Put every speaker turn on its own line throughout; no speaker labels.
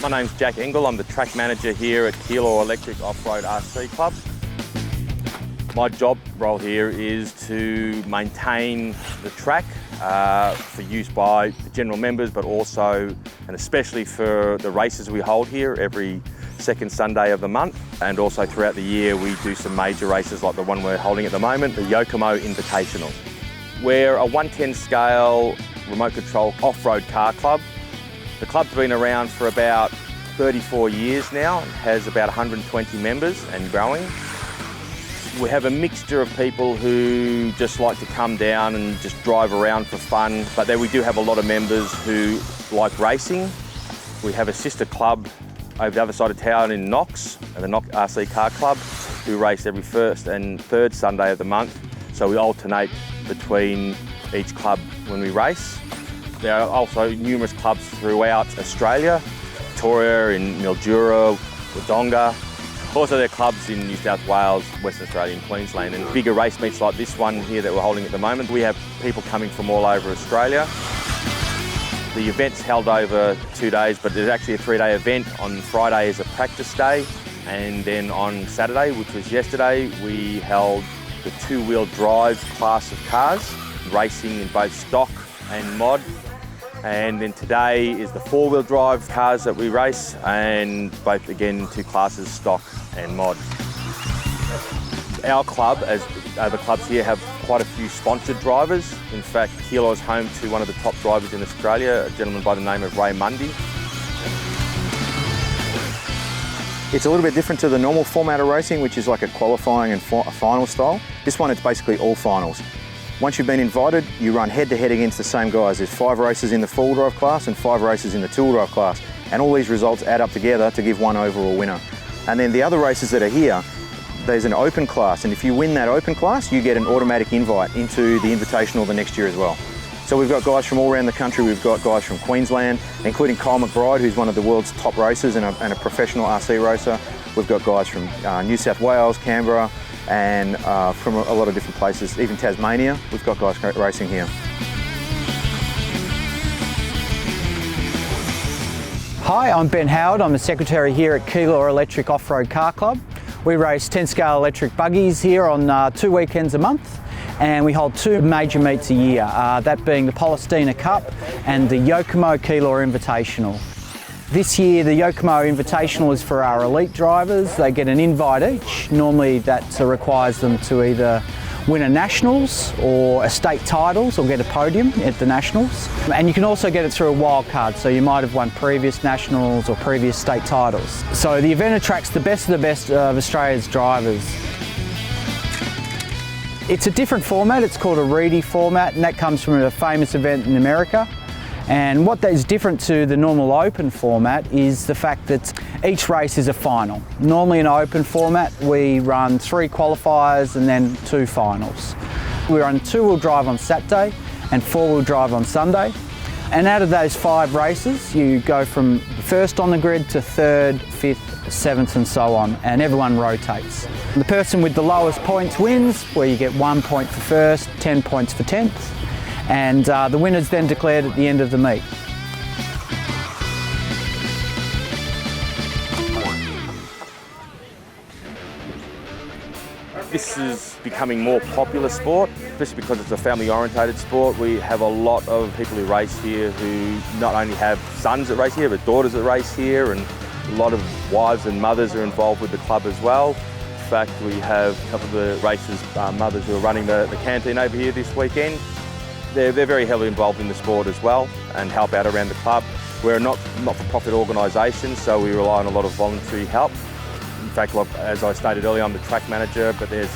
My name's Jack Engel. I'm the track manager here at Keilor Electric Off-Road RC Club. My job role here is to maintain the track for use by the general members, but also and especially for the races we hold here every second Sunday of the month. And also throughout the year we do some major races like the one we're holding at the moment, the Yokomo Invitational. We're a 110 scale remote control off-road car club. The club's been around for about 34 years now, and has about 120 members and growing. We have a mixture of people who just like to come down and just drive around for fun, but then we do have a lot of members who like racing. We have a sister club over the other side of town in Knox, the Knox RC Car Club, who race every first and third Sunday of the month. So we alternate between each club when we race. There are also numerous clubs throughout Australia, Victoria, in Mildura, Wodonga. Also there are clubs in New South Wales, Western Australia and Queensland, and bigger race meets like this one here that we're holding at the moment. We have people coming from all over Australia. The event's held over 2 days, but there's actually a 3-day event. On Friday is a practice day, and then on Saturday, which was yesterday, we held the two-wheel drive class of cars, racing in both stock and mod. And then today is the four-wheel drive cars that we race, and both again two classes, stock and mod. Our club, as other clubs here, have quite a few sponsored drivers. In fact, Keilor is home to one of the top drivers in Australia, a gentleman by the name of Munday.
It's a little bit different to the normal format of racing, which is like a qualifying and a final style. This one, it's basically all finals. Once you've been invited, you run head-to-head against the same guys. There's 5 races in the four-wheel drive class and 5 races in the two-wheel drive class. And all these results add up together to give one overall winner. And then the other races that are here, there's an open class, and if you win that open class, you get an automatic invite into the Invitational the next year as well. So we've got guys from all around the country. We've got guys from Queensland, including McBride, who's one of the world's top racers and a professional RC racer. We've got guys from New South Wales, Canberra, and from a lot of different places, even Tasmania. We've got guys racing here.
Hi, I'm Ben Howard. I'm the secretary here at Keilor Electric Off-Road Car Club. We race 10-scale electric buggies here on 2 weekends a month, and we hold 2 major meets a year, that being the Palestina Cup and the Yokomo Keilor Invitational. This year the Yokomo Invitational is for our elite drivers. They get an invite each. Normally that requires them to either win a Nationals or a state titles or get a podium at the Nationals. And you can also get it through a wild card, so you might have won previous Nationals or previous state titles. So the event attracts the best of Australia's drivers. It's a different format. It's called a Reedy format, and that comes from a famous event in America. And what is different to the normal open format is the fact that each race is a final. Normally in an open format we run 3 qualifiers and then 2 finals. We run 2-wheel drive on Saturday and 4-wheel drive on Sunday. And out of those 5 races you go from first on the grid to 3rd, 5th, 7th and so on, and everyone rotates. The person with the lowest points wins, where you get 1 point for first, 10 points for 10th. And the winner's then declared at the end of the meet.
This is becoming more popular sport, especially because it's a family-orientated sport. We have a lot of people who race here who not only have sons that race here, but daughters that race here, and a lot of wives and mothers are involved with the club as well. In fact, we have a couple of the races' mothers who are running the canteen over here this weekend. They're very heavily involved in the sport as well and help out around the club. We're a not-for-profit organisation, so we rely on a lot of voluntary help. In fact, as I stated earlier, I'm the track manager, but there's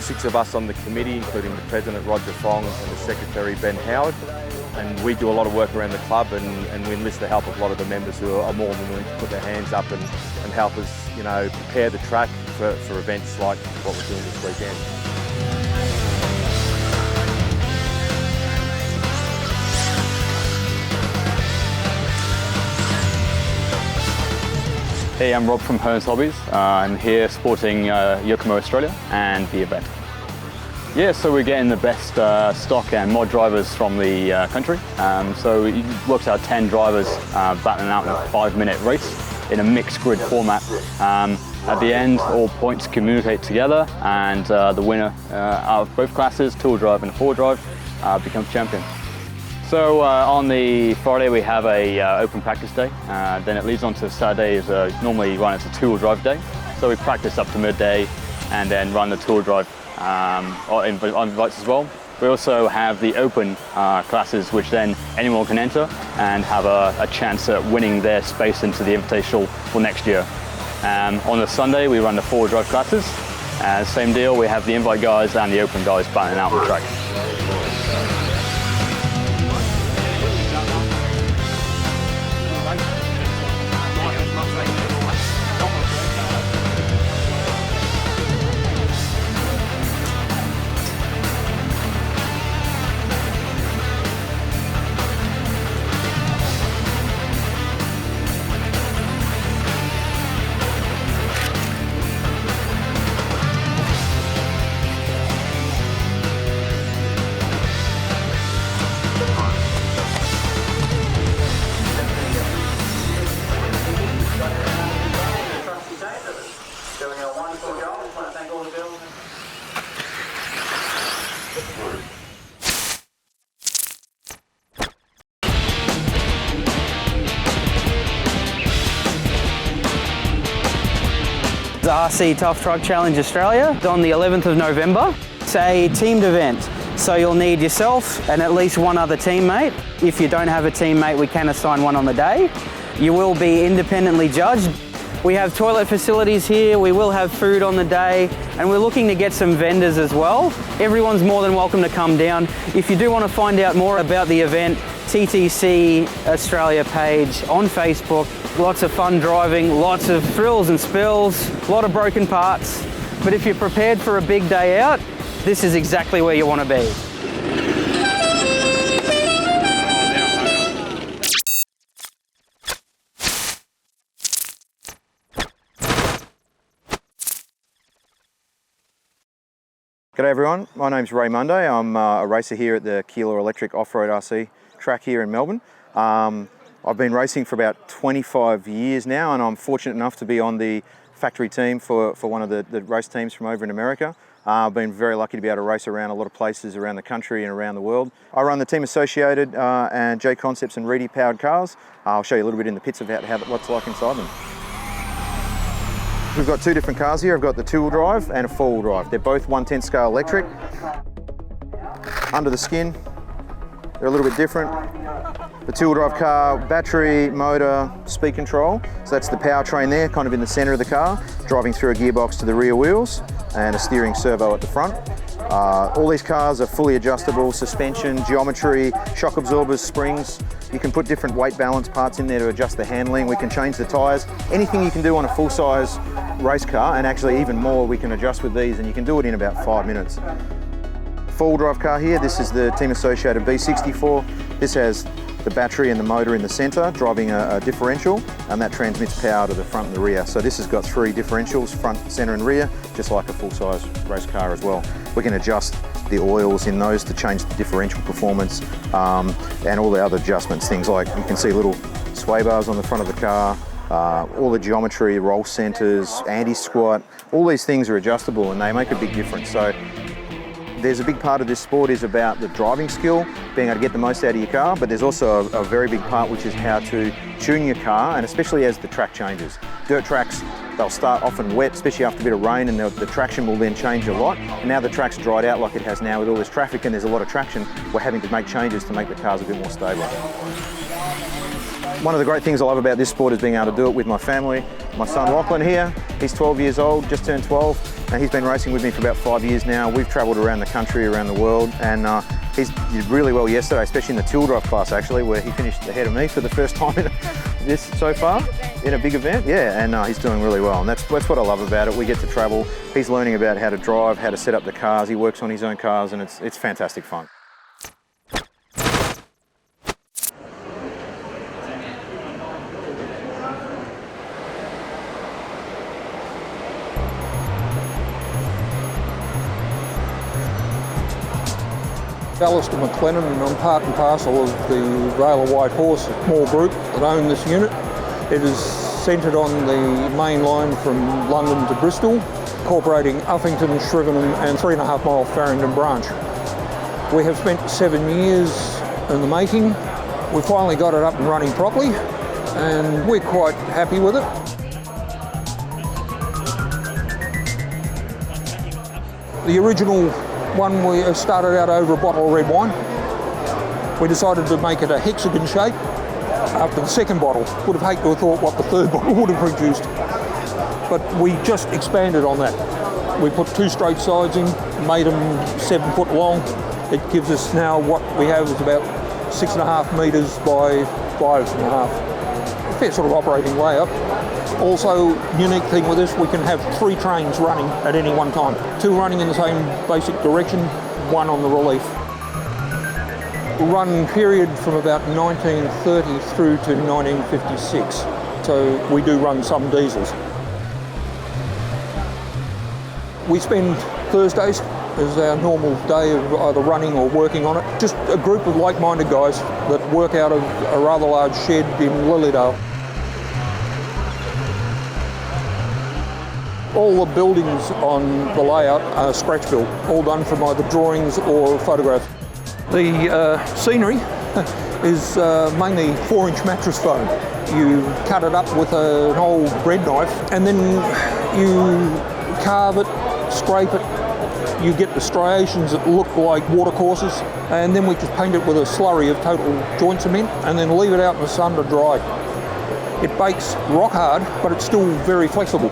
6 of us on the committee, including the president, Roger Fong, and the secretary, Ben Howard. And we do a lot of work around the club, and we enlist the help of a lot of the members who are more than willing to put their hands up and help us, prepare the track for events like what we're doing this weekend.
Hey, I'm Rob from Holmes Hobbies. I'm here supporting Yokomo Australia and the event. Yeah, so we're getting the best stock and mod drivers from the country. So we worked out 10 drivers battling out in a 5-minute race. in a mixed grid format. At the end, all points communicate together, and the winner out of both classes, two-wheel drive and four-wheel drive, becomes champion. So on the Friday we have a open practice day, then it leads on to Saturday is normally run as a two-wheel drive day. So we practice up to midday and then run the two-wheel drive on invites as well. We also have the open classes, which then anyone can enter and have a chance at winning their space into the Invitational for next year. On the Sunday we run the four-wheel drive classes. Same deal, we have the invite guys and the open guys battling out the track.
The RC Tough Truck Challenge Australia on the 11th of November. It's a teamed event, so you'll need yourself and at least one other teammate. If you don't have a teammate, we can assign one on the day. You will be independently judged. We have toilet facilities here, we will have food on the day, and we're looking to get some vendors as well. Everyone's more than welcome to come down. If you do want to find out more about the event, TTC Australia page on Facebook. Lots of fun driving, lots of thrills and spills, a lot of broken parts. But if you're prepared for a big day out, this is exactly where you want to be.
G'day everyone, my name's Ray Munday. I'm a racer here at the Keilor Electric Off-Road RC track here in Melbourne. I've been racing for about 25 years now, and I'm fortunate enough to be on the factory team for one of the race teams from over in America. I've been very lucky to be able to race around a lot of places around the country and around the world. I run the Team Associated and J Concepts and Reedy powered cars. I'll show you a little bit in the pits about what's like inside them. We've got two different cars here. I've got the two-wheel drive and a four-wheel drive. They're both 1/10 scale electric. Under the skin, they're a little bit different. The two-wheel drive car, battery, motor, speed control. So that's the powertrain there, kind of in the center of the car, driving through a gearbox to the rear wheels and a steering servo at the front. All these cars are fully adjustable, suspension, geometry, shock absorbers, springs. You can put different weight balance parts in there to adjust the handling. We can change the tyres. Anything you can do on a full-size race car, and actually even more, we can adjust with these, and you can do it in about 5 minutes. Four-wheel drive car here, this is the Team Associated B64. This has the battery and the motor in the centre, driving a differential, and that transmits power to the front and the rear. So this has got 3 differentials, front, centre and rear, just like a full-size race car as well. We can adjust the oils in those to change the differential performance, and all the other adjustments, things like you can see little sway bars on the front of the car, all the geometry, roll centres, anti-squat, all these things are adjustable and they make a big difference. So there's a big part of this sport is about the driving skill, being able to get the most out of your car, but there's also a very big part which is how to tune your car, and especially as the track changes. Dirt tracks, they'll start often wet, especially after a bit of rain, and the traction will then change a lot. And now the track's dried out like it has now with all this traffic and there's a lot of traction, we're having to make changes to make the cars a bit more stable. One of the great things I love about this sport is being able to do it with my family. My son Lachlan here, he's 12 years old, just turned 12, and he's been racing with me for about 5 years now. We've travelled around the country, around the world, and he did really well yesterday, especially in the two-wheel drive class actually, where he finished ahead of me for the first time in this so far, in a big event. Yeah, and he's doing really well, and that's what I love about it. We get to travel. He's learning about how to drive, how to set up the cars. He works on his own cars, and it's fantastic fun.
Alistair McLennan, and I'm part and parcel of the Vale of Whitehorse, a small group that own this unit. It is centred on the main line from London to Bristol, incorporating Uffington, Shrivenham and 3.5 mile Farringdon branch. We have spent 7 years in the making. We finally got it up and running properly, and we're quite happy with it. The original one, we started out over a bottle of red wine. We decided to make it a hexagon shape after the second bottle. Would have hated to have thought what the third bottle would have produced, but we just expanded on that. We put 2 straight sides in, made them 7 foot long. It gives us now what we have is about 6.5 metres by 5.5. A fair sort of operating layout. Also, unique thing with this, we can have 3 trains running at any one time. 2 running in the same basic direction, 1 on the relief. Run period from about 1930 through to 1956. So we do run some diesels. We spend Thursdays as our normal day of either running or working on it. Just a group of like-minded guys that work out of a rather large shed in Lilydale. All the buildings on the layout are scratch built, all done from either drawings or photographs. The scenery is mainly 4-inch mattress foam. You cut it up with an old bread knife and then you carve it, scrape it. You get the striations that look like watercourses, and then we just paint it with a slurry of total joint cement and then leave it out in the sun to dry. It bakes rock hard, but it's still very flexible.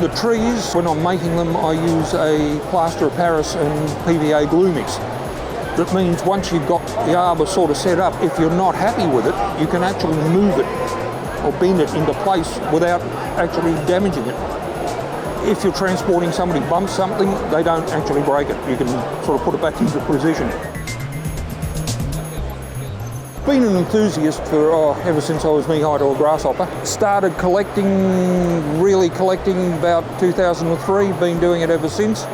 The trees, when I'm making them, I use a plaster of Paris and PVA glue mix. That means once you've got the arbour sort of set up, if you're not happy with it, you can actually move it or bend it into place without actually damaging it. If you're transporting, somebody bumps something, they don't actually break it. You can sort of put it back into position. Been an enthusiast for ever since I was knee-high to a grasshopper. Started really collecting about 2003, been doing it ever since.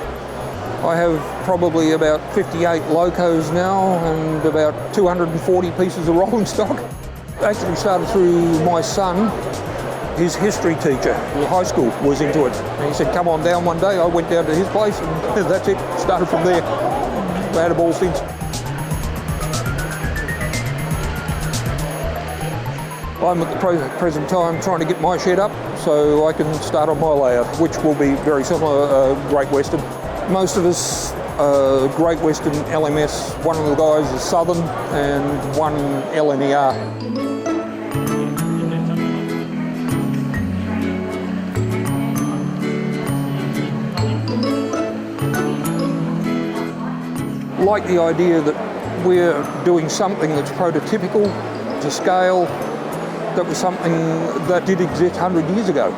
I have probably about 58 locos now and about 240 pieces of rolling stock. Actually started through my son. His history teacher in high school was into it. And he said, come on down one day. I went down to his place and that's it. Started from there. I had a ball since. I'm at the present time trying to get my shed up so I can start on my layout, which will be very similar, Great Western. Most of us Great Western LMS. One of the guys is Southern and one LNER. Like the idea that we're doing something that's prototypical to scale, that was something that did exist 100 years ago,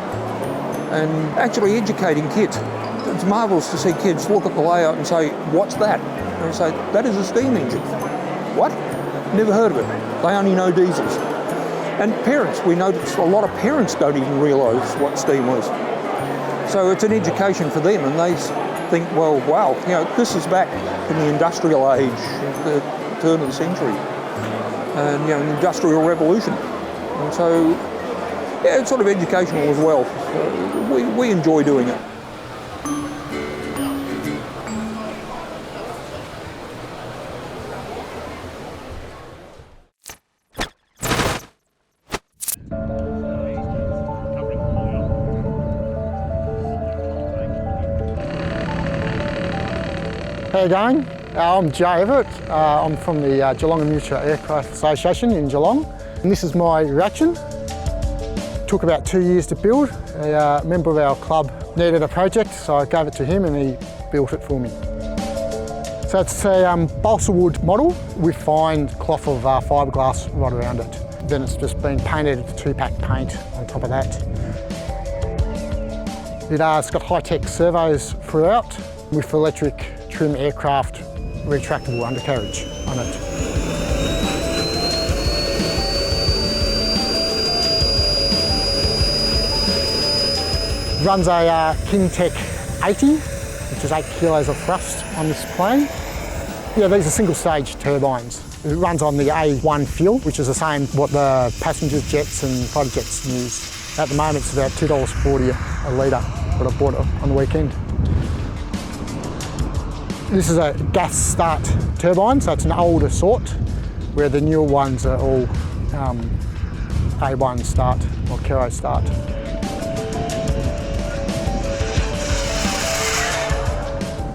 and actually educating kids. It's marvellous to see kids look at the layout and say, what's that? And they say, that is a steam engine. What? Never heard of it. They only know diesels. And parents, we notice a lot of parents don't even realise what steam was. So it's an education for them, and they think, well, wow, you know, this is back in the industrial age, the turn of the century, and, you know, the industrial revolution. And so, yeah, it's sort of educational as well. We enjoy doing it.
How you going? I'm Joe Everett. I'm from the Geelong Miniature Aircraft Association in Geelong. And this is my reaction. Took about 2 years to build. A member of our club needed a project, so I gave it to him and he built it for me. So it's a balsa wood model with fine cloth of fiberglass right around it. Then it's just been painted with 2-pack paint on top of that. It's got high-tech servos throughout with electric trim aircraft retractable undercarriage on it. Runs a KingTech 80, which is 8 kilos of thrust on this plane. Yeah, these are single-stage turbines. It runs on the A1 fuel, which is the same what the passenger jets and fighter jets use. At the moment it's about $2.40 a litre, but I bought it on the weekend. This is a gas start turbine, so it's an older sort, where the newer ones are all A1 start or Kero start.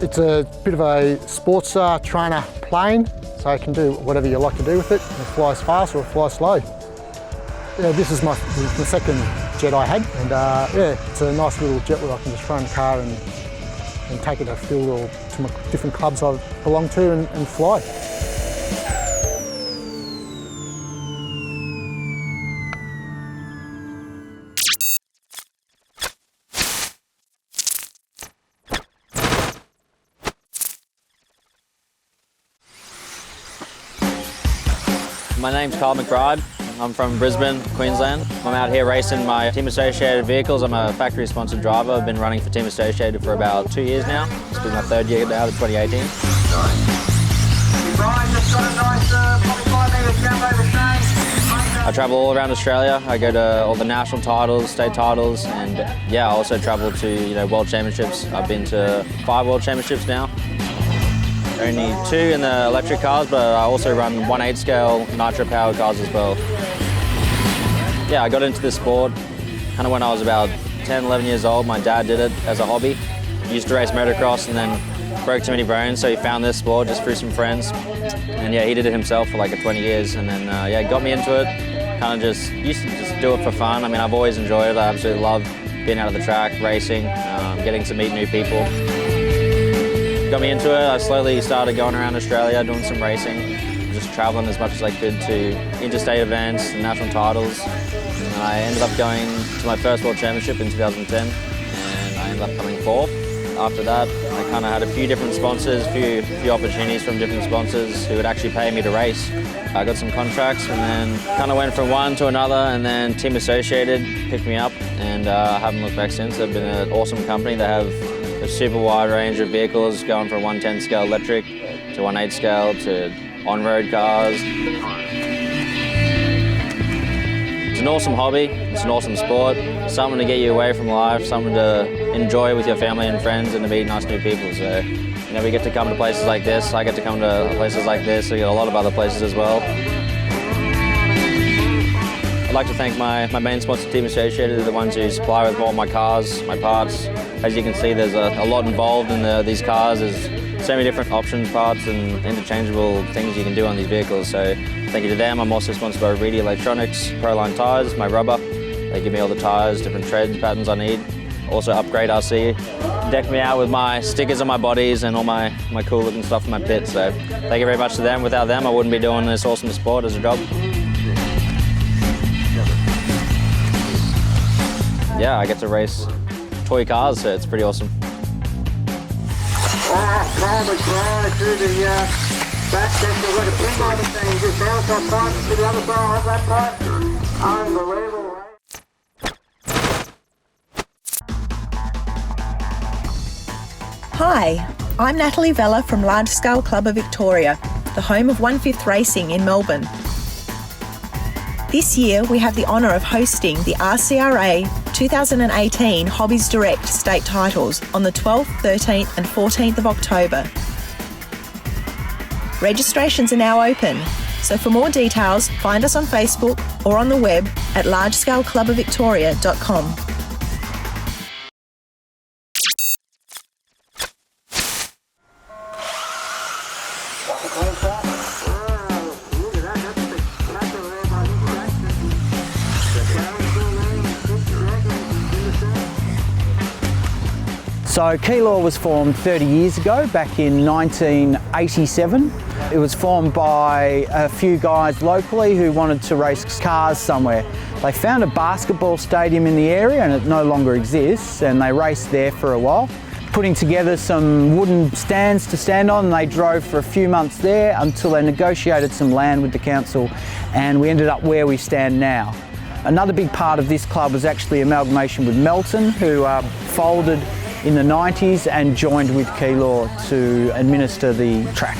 It's a bit of a sports trainer plane, so you can do whatever you like to do with it. It flies fast or it flies slow. Yeah, this is the second jet I had, and yeah, it's a nice little jet where I can just throw in the car and take it to field or to my different clubs I belong to and fly.
My name's McBride. I'm from Brisbane, Queensland. I'm out here racing my Team Associated vehicles. I'm a factory sponsored driver. I've been running for Team Associated for about 2 years now. This is my third year now, 2018. I travel all around Australia. I go to all the national titles, state titles, and yeah, I also travel to world championships. I've been to 5 world championships now. Only 2 in the electric cars, but I also run 1/8 scale nitro powered cars as well. Yeah, I got into this sport kind of when I was about 10, 11 years old. My dad did it as a hobby. He used to race motocross and then broke too many bones, so he found this sport just through some friends. And yeah, he did it himself for like 20 years, and then yeah, got me into it. Kind of just used to just do it for fun. I mean, I've always enjoyed it. I absolutely love being out of the track, racing, getting to meet new people. Got me into it. I slowly started going around Australia, doing some racing, just traveling as much as I could to interstate events and national titles. And I ended up going to my first world championship in 2010, and I ended up coming 4th. After that, I kind of had a few different sponsors, a few opportunities from different sponsors who would actually pay me to race. I got some contracts and then kind of went from one to another, and then Team Associated picked me up, and I haven't looked back since. They've been an awesome company. They have a super wide range of vehicles, going from 1/10 scale electric to 1/8 scale to on-road cars. It's an awesome hobby, it's an awesome sport, something to get you away from life, something to enjoy with your family and friends and to meet nice new people. So, we get to come to places like this, I get to come to places like this, we get a lot of other places as well. I'd like to thank my main sponsor, Team Associated. They're the ones who supply with all my cars, my parts. As you can see, there's a lot involved in these cars. There's so many different options, parts, and interchangeable things you can do on these vehicles. So thank you to them. I'm also sponsored by Reedy Electronics, Proline Tyres, my rubber. They give me all the tyres, different tread patterns I need. Also Upgrade RC. Deck me out with my stickers on my bodies and all my cool looking stuff in my pit. So thank you very much to them. Without them, I wouldn't be doing this awesome sport as a job. Yeah, I get to race toy cars, so it's pretty awesome.
Hi, I'm Natalie Vella from Large Scale Club of Victoria, the home of 1/5 Racing in Melbourne. This year we have the honour of hosting the RCRA 2018 Hobbies Direct State Titles on the 12th, 13th and 14th of October. Registrations are now open, so for more details find us on Facebook or on the web at largescaleclubofvictoria.com.
So Keilor was formed 30 years ago, back in 1987. It was formed by a few guys locally who wanted to race cars somewhere. They found a basketball stadium in the area and it no longer exists, and they raced there for a while, putting together some wooden stands to stand on. They drove for a few months there until they negotiated some land with the council, and we ended up where we stand now. Another big part of this club was actually amalgamation with Melton, who folded in the 90s and joined with Keilor to administer the track.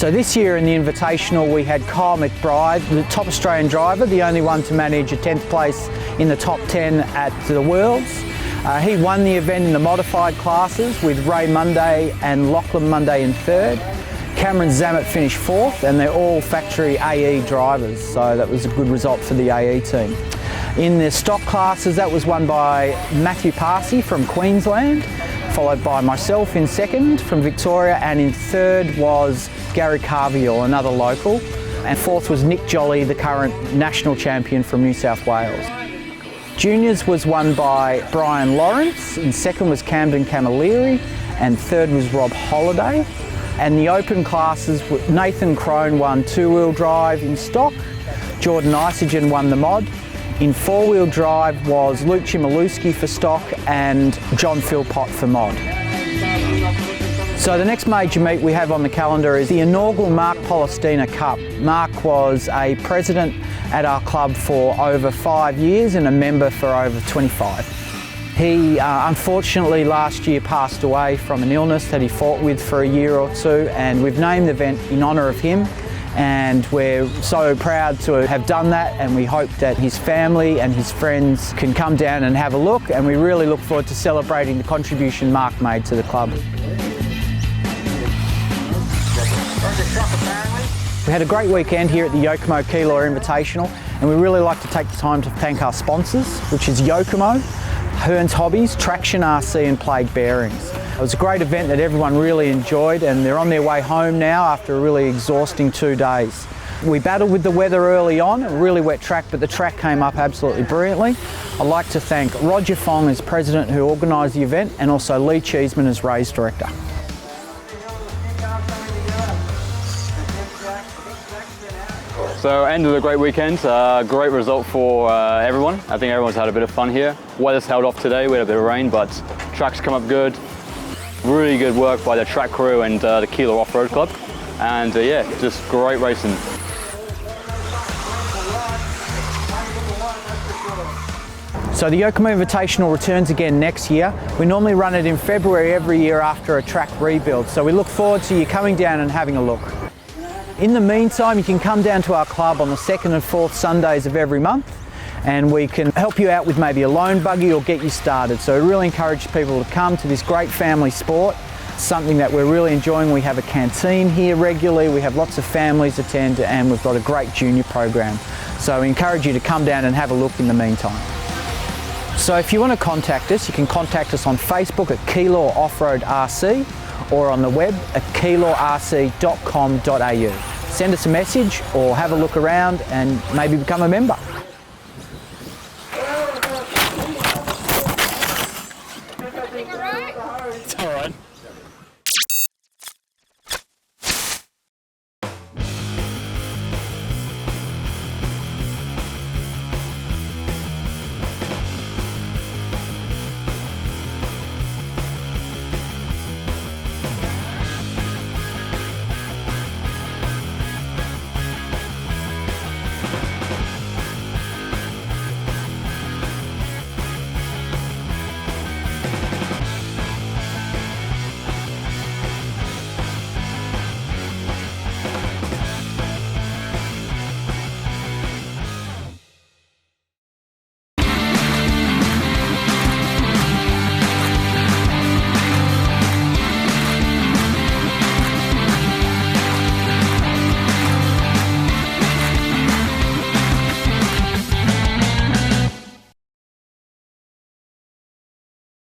So this year in the Invitational we had Kyle McBride, the top Australian driver, the only one to manage a 10th place in the top 10 at the Worlds. He won the event in the modified classes with Ray Munday and Lachlan Munday in third. Cameron Zammit finished fourth, and they're all factory AE drivers, so that was a good result for the AE team. In the stock classes, that was won by Matthew Parsi from Queensland, followed by myself in second from Victoria, and in third was Gary Carviel, another local, and fourth was Nick Jolly, the current national champion from New South Wales. Juniors was won by Brian Lawrence, in second was Camden Camilleri, and third was Rob Holiday. And the open classes, Nathan Crone won two-wheel drive in stock, Jordan Isagen won the mod. In four-wheel drive was Luke Chmielewski for stock and John Philpott for mod. So the next major meet we have on the calendar is the inaugural Mark Polostina Cup. Mark was a president at our club for over 5 years and a member for over 25. He unfortunately last year passed away from an illness that he fought with for a year or two, and we've named the event in honour of him, and we're so proud to have done that, and we hope that his family and his friends can come down and have a look, and we really look forward to celebrating the contribution Mark made to the club. We had a great weekend here at the Yokomo Keilor Invitational, and we really like to take the time to thank our sponsors, which is Yokomo, Hearns Hobbies, Traction RC and Plague Bearings. It was a great event that everyone really enjoyed, and they're on their way home now after a really exhausting 2 days. We battled with the weather early on, a really wet track, but the track came up absolutely brilliantly. I'd like to thank Roger Fong as president who organised the event, and also Lee Cheeseman as race director.
So ended a great weekend, great result for everyone. I think everyone's had a bit of fun here. Weather's held off today, we had a bit of rain, but track's come up good. Really good work by the track crew and the Keilor Off-Road Club. And yeah, just great racing.
So the Yokomo Invitational returns again next year. We normally run it in February every year after a track rebuild, so we look forward to you coming down and having a look. In the meantime, you can come down to our club on the 2nd and 4th Sundays of every month, and we can help you out with maybe a loan buggy or get you started. So we really encourage people to come to this great family sport. It's something that we're really enjoying. We have a canteen here regularly, we have lots of families attend, and we've got a great junior program. So we encourage you to come down and have a look in the meantime. So if you want to contact us, you can contact us on Facebook at Keilor Off-Road RC, or on the web at keilorrc.com.au. Send us a message or have a look around and maybe become a member.